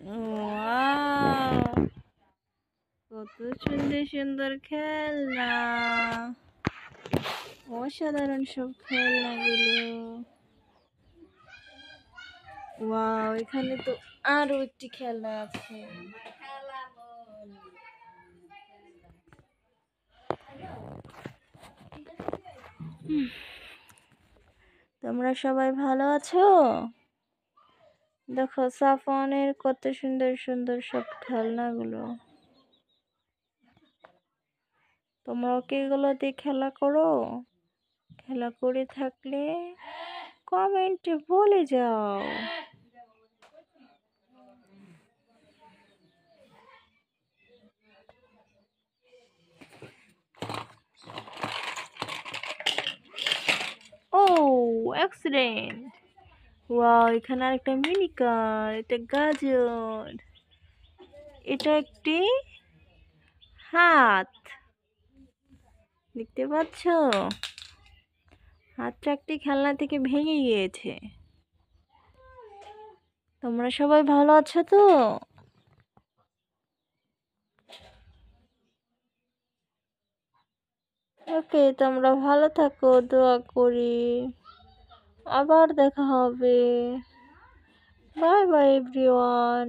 Wow, কত সুন্দর সুন্দর খেলনা, অসাধারণ সব খেলনাগুলো। ওয়াও, এখানে তো আরো একটি খেলনা আছে। তোমরা সবাই ভালো আছো? দেখো সাফনের কত সুন্দর সুন্দর সব খেলনাগুলো। তোমরাও কি এগুলো দিয়ে খেলা করো? খেলা করে থাকলে কমেন্টে বলে যাও। ও, অ্যাক্সিডেন্ট! ওয়াও, এখানে আরেকটা মিনি কার, এটা গাজর, এটা একটি হাত, দেখতে পাচ্ছ? হাতটা একটি খেলনা থেকে ভেঙে গিয়েছে। তোমরা সবাই ভালো আছো তো? ওকে, তোমরা ভালো থাকো, দোয়া করি। আবার দেখা হবে। Bye bye everyone.